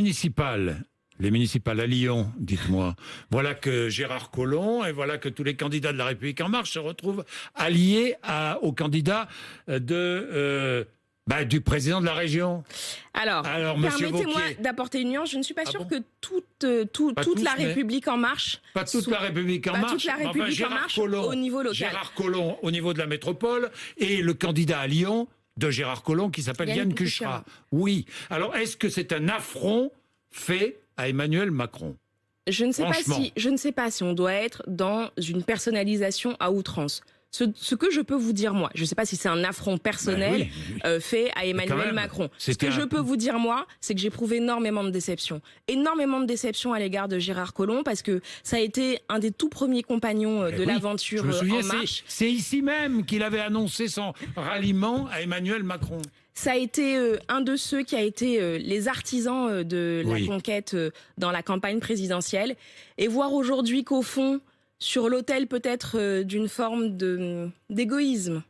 Municipales. Les municipales à Lyon, dites-moi. Voilà que Gérard Collomb et voilà que tous les candidats de La République En Marche se retrouvent alliés aux candidats du président de la région. Alors permettez-moi d'apporter une nuance. Je ne suis pas sûre que toute la République En Marche... Pas toute la République En Marche. Toute la République En Marche au niveau local. Gérard Collomb au niveau de la métropole et le candidat à Lyon de Gérard Collomb qui s'appelle Yann Cucherat. Oui. Alors, est-ce que c'est un affront fait à Emmanuel Macron? Je ne sais pas si on doit être dans une personnalisation à outrance. Ce que je peux vous dire, moi, je ne sais pas si c'est un affront personnel fait à Emmanuel Macron. Ce que je peux vous dire, moi, c'est que j'éprouve énormément de déception. Énormément de déception à l'égard de Gérard Collomb, parce que ça a été un des tout premiers compagnons de l'aventure En Marche. C'est ici même qu'il avait annoncé son ralliement à Emmanuel Macron. Ça a été un de ceux qui a été les artisans de la conquête dans la campagne présidentielle. Et voir aujourd'hui qu'au fond, sur l'autel peut-être d'une forme d'égoïsme,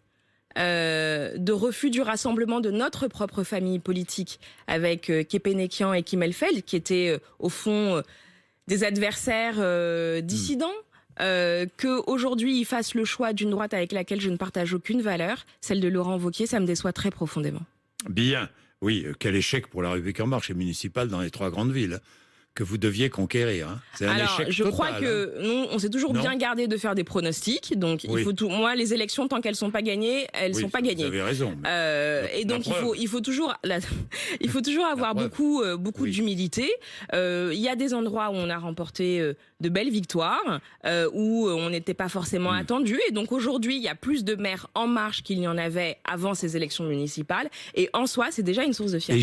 de refus du rassemblement de notre propre famille politique avec Kepenekian et Kimmelfeld, qui étaient au fond des adversaires dissidents, qu'aujourd'hui ils fassent le choix d'une droite avec laquelle je ne partage aucune valeur, celle de Laurent Wauquiez, ça me déçoit très profondément. Bien, oui, quel échec pour La République En Marche et municipale dans les 3 grandes villes que vous deviez conquérir. C'est un échec total. Je crois que nous, on s'est toujours bien gardé de faire des pronostics. Donc, il faut moi, les élections, tant qu'elles sont pas gagnées, elles sont pas gagnées. Vous avez raison. Et donc, il faut toujours avoir beaucoup d'humilité. Il y a des endroits où on a remporté de belles victoires, où on n'était pas forcément attendu. Et donc, aujourd'hui, il y a plus de maires En Marche qu'il n'y en avait avant ces élections municipales. Et en soi, c'est déjà une source de fierté.